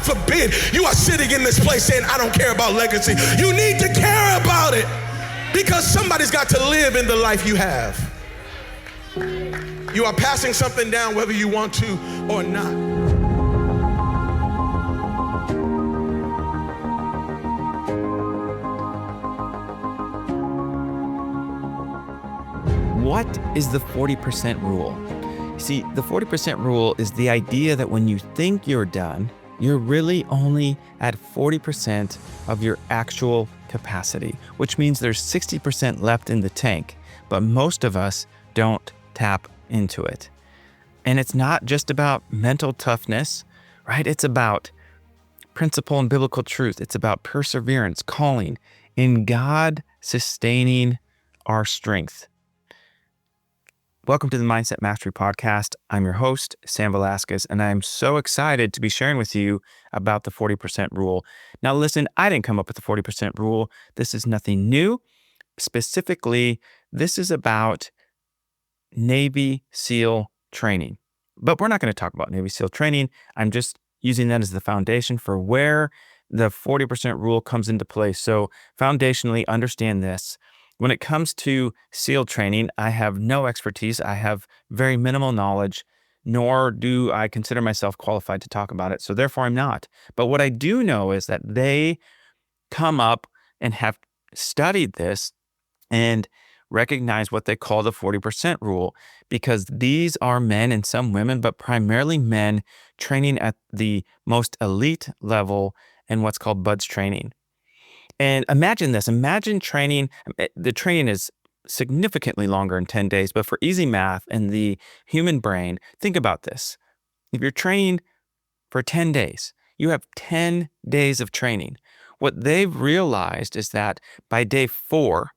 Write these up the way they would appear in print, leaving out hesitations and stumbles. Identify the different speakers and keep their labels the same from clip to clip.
Speaker 1: forbid you are sitting in this place saying, I don't care about legacy. You need to care about it because somebody's got to live in the life you have. You are passing something down whether you want to or not.
Speaker 2: What is the 40% rule? See, the 40% rule is the idea that when you think you're done, you're really only at 40% of your actual capacity, which means there's 60% left in the tank, but most of us don't tap into it. And it's not just about mental toughness, right? It's about principle and biblical truth. It's about perseverance, calling, in God sustaining our strength. Welcome to the Mindset Mastery Podcast. I'm your host, Sam Velasquez, and I'm so excited to be sharing with you about the 40% rule. Now listen, I didn't come up with the 40% rule. This is nothing new. Specifically, this is about Navy SEAL training. But we're not going to talk about Navy SEAL training. I'm just using that as the foundation for where the 40% rule comes into play. So foundationally, understand this. When it comes to SEAL training, I have no expertise. I have very minimal knowledge, nor do I consider myself qualified to talk about it. So therefore, I'm not. But what I do know is that they come up and have studied this and recognize what they call the 40% rule, because these are men and some women, but primarily men training at the most elite level in what's called BUD/S training. And imagine this, imagine training, the training is significantly longer in 10 days, but for easy math and the human brain, think about this. If you're training for 10 days, you have 10 days of training. What they've realized is that by day 4,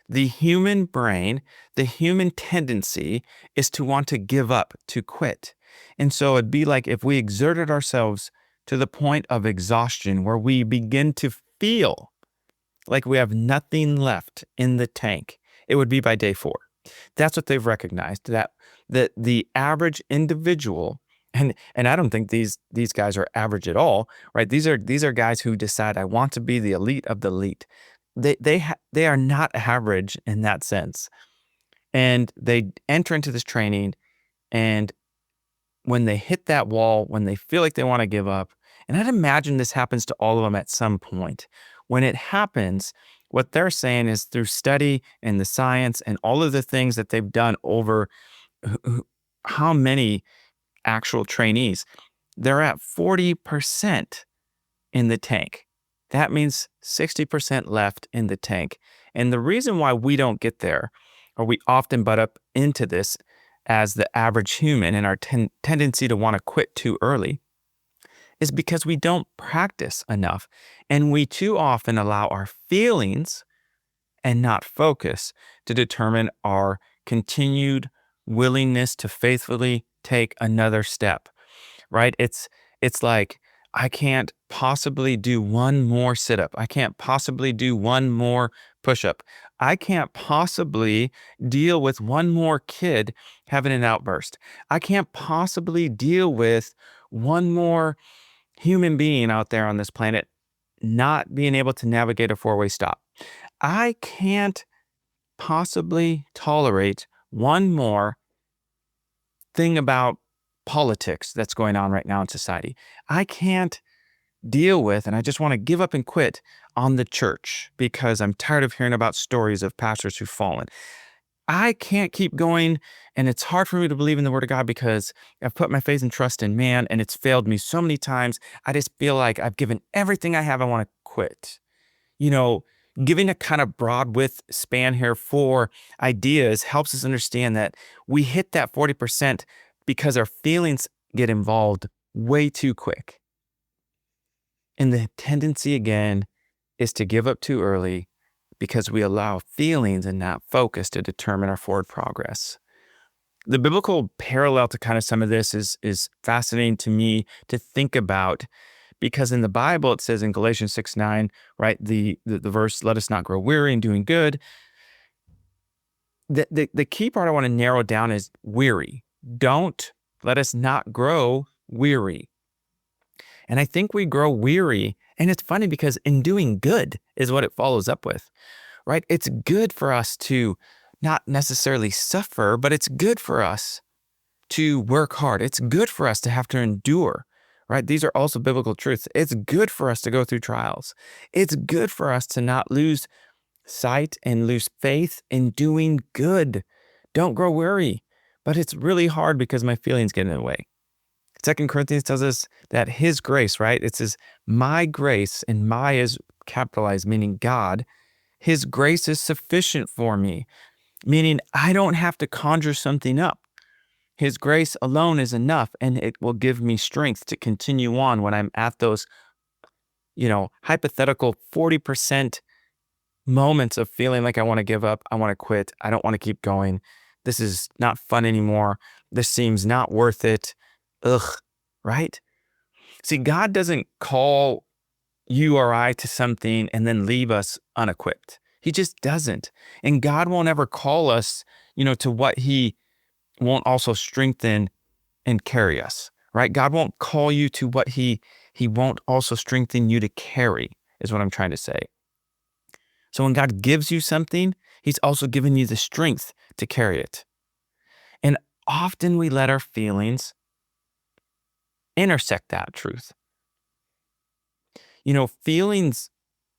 Speaker 2: the human brain, the human tendency is to want to give up, to quit. And so it'd be like if we exerted ourselves to the point of exhaustion where we begin to feel like we have nothing left in the tank, it would be by day 4. That's what they've recognized, that the average individual, and I don't think these guys are average at all, right? These are guys who decide, I want to be the elite of the elite. They are not average in that sense. And they enter into this training, and when they hit that wall, when they feel like they want to give up, and I'd imagine this happens to all of them at some point. When it happens, what they're saying is through study and the science and all of the things that they've done over how many actual trainees, they're at 40% in the tank. That means 60% left in the tank. And the reason why we don't get there, or we often butt up into this as the average human and our tendency to want to quit too early, is because we don't practice enough. And we too often allow our feelings and not focus to determine our continued willingness to faithfully take another step, right? It's like, I can't possibly do one more sit-up. I can't possibly do one more push-up. I can't possibly deal with one more kid having an outburst. I can't possibly deal with one more human being out there on this planet not being able to navigate a 4-way stop. I can't possibly tolerate one more thing about politics that's going on right now in society. I can't deal with, and I just want to give up and quit on the church because I'm tired of hearing about stories of pastors who've fallen. I can't keep going, and it's hard for me to believe in the Word of God because I've put my faith and trust in man, and it's failed me so many times. I just feel like I've given everything I have. I want to quit. You know, giving a kind of broad width span here for ideas helps us understand that we hit that 40% because our feelings get involved way too quick. And the tendency, again, is to give up too early because we allow feelings and not focus to determine our forward progress. The biblical parallel to kind of some of this is fascinating to me to think about, because in the Bible, it says in Galatians 6:9, right, the verse, let us not grow weary in doing good. The key part I want to narrow down is weary. Don't let us not grow weary. And I think we grow weary. And it's funny because in doing good is what it follows up with, right? It's good for us to not necessarily suffer, but it's good for us to work hard. It's good for us to have to endure, right? These are also biblical truths. It's good for us to go through trials. It's good for us to not lose sight and lose faith in doing good. Don't grow weary. But it's really hard because my feelings get in the way. 2 Corinthians tells us that his grace, right? It says, my grace, and my is capitalized, meaning God. His grace is sufficient for me, meaning I don't have to conjure something up. His grace alone is enough, and it will give me strength to continue on when I'm at those, hypothetical 40% moments of feeling like I want to give up, I want to quit, I don't want to keep going. This is not fun anymore. This seems not worth it. Ugh, right? See, God doesn't call you or I to something and then leave us unequipped. He just doesn't. And God won't ever call us, to what he won't also strengthen and carry us, right? God won't call you to what he won't also strengthen you to carry, is what I'm trying to say. So when God gives you something, he's also given you the strength to carry it. And often we let our feelings intersect that truth. Feelings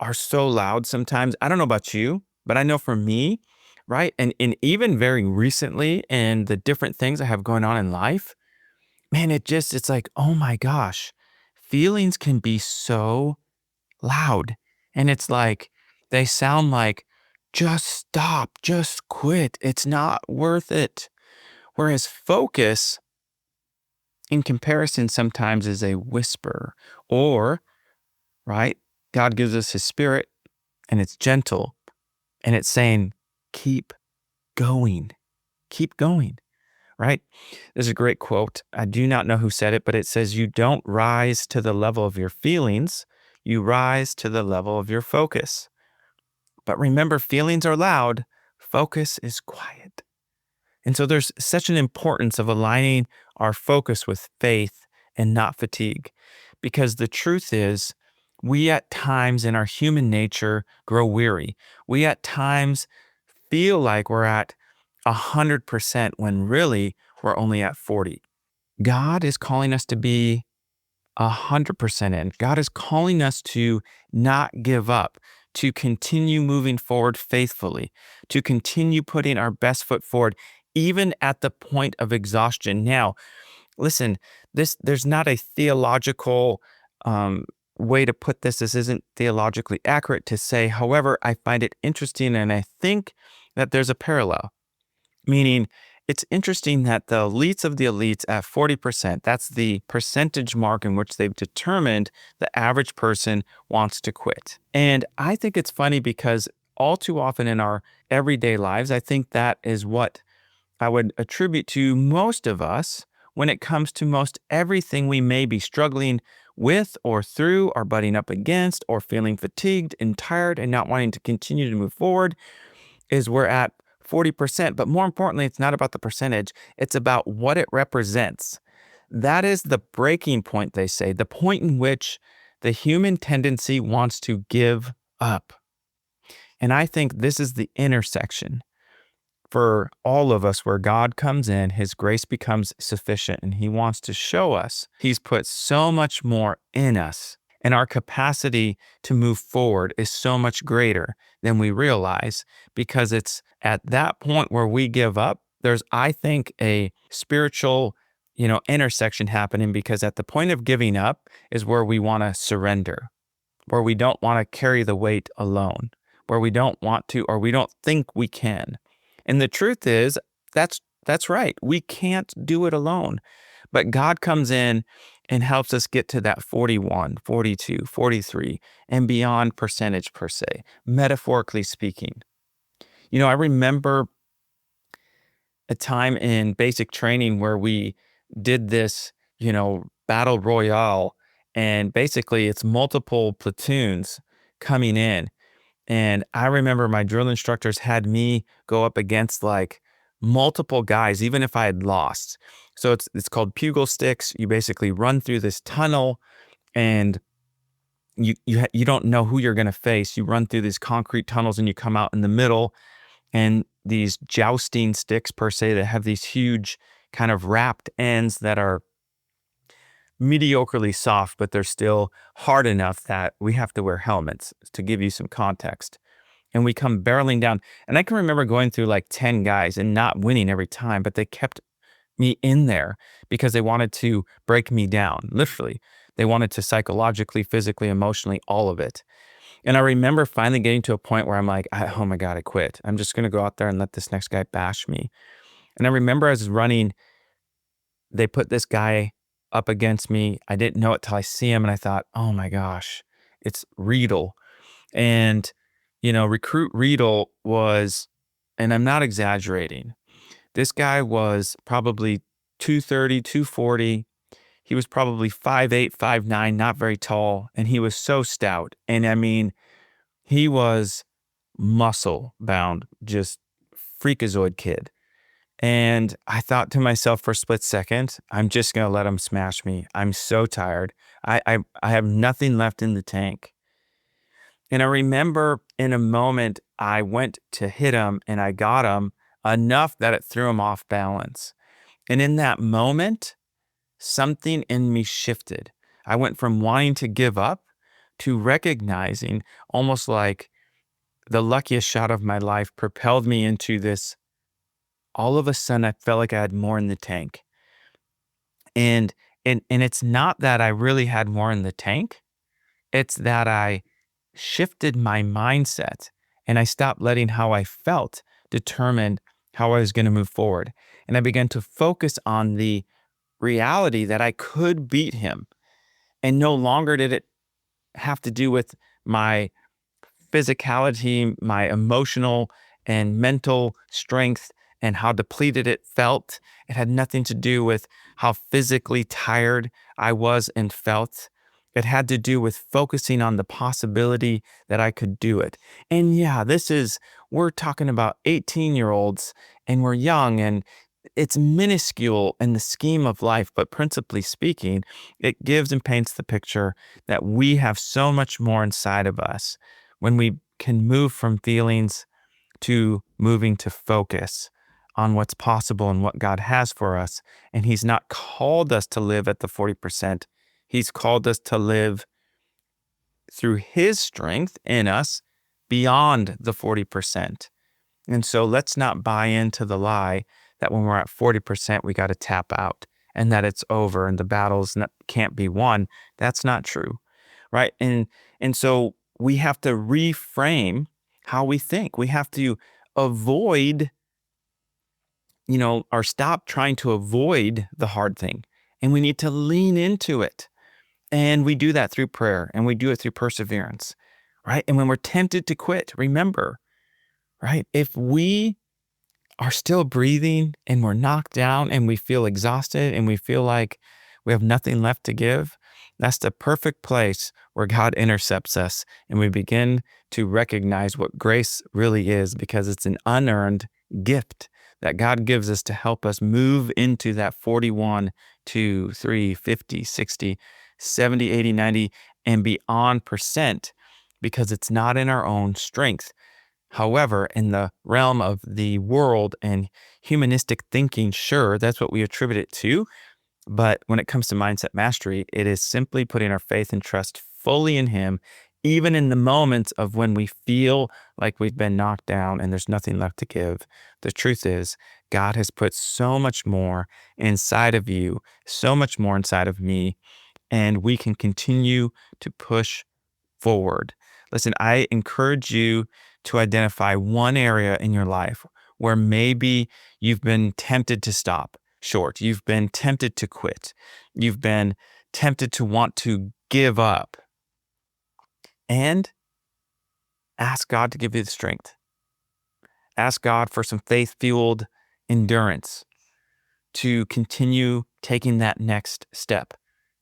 Speaker 2: are so loud sometimes. I don't know about you, but I know for me, right? And even very recently, and the different things I have going on in life, man, it's like, oh my gosh, feelings can be so loud. And it's like, they sound like, just stop, just quit. It's not worth it. Whereas focus, in comparison, sometimes is a whisper, or, right? God gives us his spirit and it's gentle and it's saying, keep going, right? There's a great quote. I do not know who said it, but it says, you don't rise to the level of your feelings, you rise to the level of your focus. But remember, feelings are loud, focus is quiet. And so there's such an importance of aligning our focus with faith and not fatigue. Because the truth is, we at times in our human nature grow weary. We at times feel like we're at 100% when really we're only at 40. God is calling us to be 100% in. God is calling us to not give up, to continue moving forward faithfully, to continue putting our best foot forward, even at the point of exhaustion. Now, listen, there's not a theological way to put this. This isn't theologically accurate to say. However, I find it interesting, and I think that there's a parallel, meaning it's interesting that the elites of the elites at 40%, that's the percentage mark in which they've determined the average person wants to quit. And I think it's funny because all too often in our everyday lives, I think that is what I would attribute to most of us when it comes to most everything we may be struggling with or through or butting up against or feeling fatigued and tired and not wanting to continue to move forward, is we're at 40%. But more importantly, it's not about the percentage. It's about what it represents. That is the breaking point, they say, the point in which the human tendency wants to give up. And I think this is the intersection for all of us where God comes in, his grace becomes sufficient, and he wants to show us he's put so much more in us, and our capacity to move forward is so much greater than we realize, because it's at that point where we give up, there's, I think, a spiritual, intersection happening, because at the point of giving up is where we want to surrender, where we don't want to carry the weight alone, where we don't want to, or we don't think we can. And the truth is, that's right. We can't do it alone. But God comes in and helps us get to that 41, 42, 43, and beyond percentage per se, metaphorically speaking. I remember a time in basic training where we did this, battle royale, and basically it's multiple platoons coming in. And I remember my drill instructors had me go up against like multiple guys, even if I had lost. So it's called pugil sticks. You basically run through this tunnel and you don't know who you're going to face. You run through these concrete tunnels and you come out in the middle, and these jousting sticks per se that have these huge kind of wrapped ends that are mediocrely soft, but they're still hard enough that we have to wear helmets, to give you some context. And we come barreling down. And I can remember going through like 10 guys and not winning every time, but they kept me in there because they wanted to break me down, literally. They wanted to psychologically, physically, emotionally, all of it. And I remember finally getting to a point where I'm like, oh my God, I quit. I'm just going to go out there and let this next guy bash me. And I remember as I was running, they put this guy up against me. I didn't know it till I see him. And I thought, oh my gosh, it's Riedel. And, Recruit Riedel was, and I'm not exaggerating, this guy was probably 230, 240. He was probably 5'8", 5'9", not very tall. And he was so stout. And I mean, he was muscle bound, just freakazoid kid. And I thought to myself for a split second, I'm just going to let him smash me. I'm so tired. I have nothing left in the tank. And I remember in a moment, I went to hit him and I got him enough that it threw him off balance. And in that moment, something in me shifted. I went from wanting to give up to recognizing, almost like the luckiest shot of my life propelled me into this. All of a sudden, I felt like I had more in the tank. And it's not that I really had more in the tank. It's that I shifted my mindset and I stopped letting how I felt determine how I was going to move forward. And I began to focus on the reality that I could beat him. And no longer did it have to do with my physicality, my emotional and mental strength, and how depleted it felt. It had nothing to do with how physically tired I was and felt. It had to do with focusing on the possibility that I could do it. And yeah, we're talking about 18-year-olds and we're young and it's minuscule in the scheme of life, but principally speaking, it gives and paints the picture that we have so much more inside of us when we can move from feelings to moving to focus on what's possible and what God has for us. And He's not called us to live at the 40%. He's called us to live through His strength in us beyond the 40%. And so let's not buy into the lie that when we're at 40%, we got to tap out and that it's over and the battles can't be won. That's not true, right? And so we have to reframe how we think. We have to avoid, or stop trying to avoid the hard thing. And we need to lean into it. And we do that through prayer and we do it through perseverance, right? And when we're tempted to quit, remember, right? If we are still breathing and we're knocked down and we feel exhausted and we feel like we have nothing left to give, that's the perfect place where God intercepts us and we begin to recognize what grace really is, because it's an unearned gift that God gives us to help us move into that 41, 2, 3, 50, 60, 70, 80, 90, and beyond percent, because it's not in our own strength. However, in the realm of the world and humanistic thinking, sure, that's what we attribute it to. But when it comes to mindset mastery, it is simply putting our faith and trust fully in Him, even in the moments of when we feel like we've been knocked down and there's nothing left to give. The truth is, God has put so much more inside of you, so much more inside of me, and we can continue to push forward. Listen, I encourage you to identify one area in your life where maybe you've been tempted to stop short. You've been tempted to quit. You've been tempted to want to give up. And ask God to give you the strength. Ask God for some faith-fueled endurance to continue taking that next step.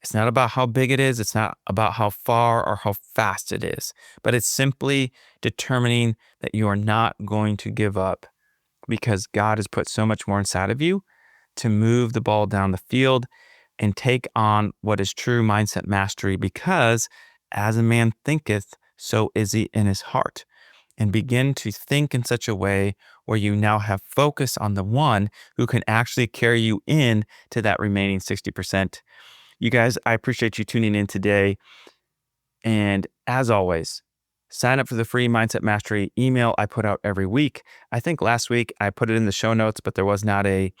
Speaker 2: It's not about how big it is. It's not about how far or how fast it is, but it's simply determining that you are not going to give up, because God has put so much more inside of you to move the ball down the field and take on what is true mindset mastery, because as a man thinketh, so is he in his heart. And begin to think in such a way where you now have focus on the one who can actually carry you in to that remaining 60%. You guys, I appreciate you tuning in today. And as always, sign up for the free Mindset Mastery email I put out every week. I think last week I put it in the show notes, but there was not a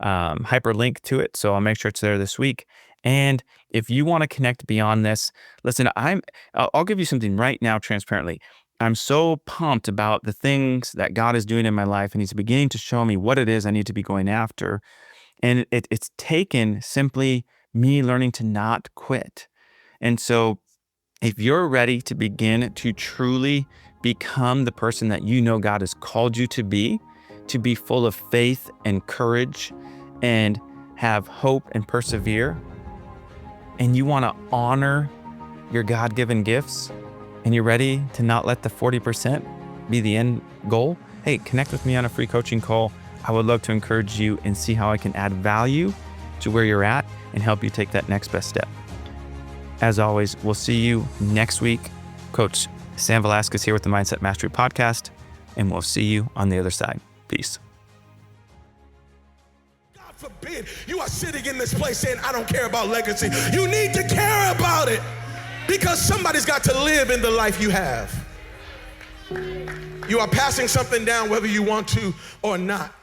Speaker 2: hyperlink to it. So I'll make sure it's there this week. And if you want to connect beyond this, listen, I'll give you something right now transparently. I'm so pumped about the things that God is doing in my life, and he's beginning to show me what it is I need to be going after. And it's taken simply me learning to not quit. And so if you're ready to begin to truly become the person that you know God has called you to be full of faith and courage and have hope and persevere, and you want to honor your God-given gifts, and you're ready to not let the 40% be the end goal, hey, connect with me on a free coaching call. I would love to encourage you and see how I can add value to where you're at and help you take that next best step. As always, we'll see you next week. Coach Sam Velasquez here with the Mindset Mastery Podcast, and we'll see you on the other side. Peace.
Speaker 1: God forbid you are sitting in this place saying, I don't care about legacy. You need to care about it, because somebody's got to live in the life you have. You are passing something down whether you want to or not.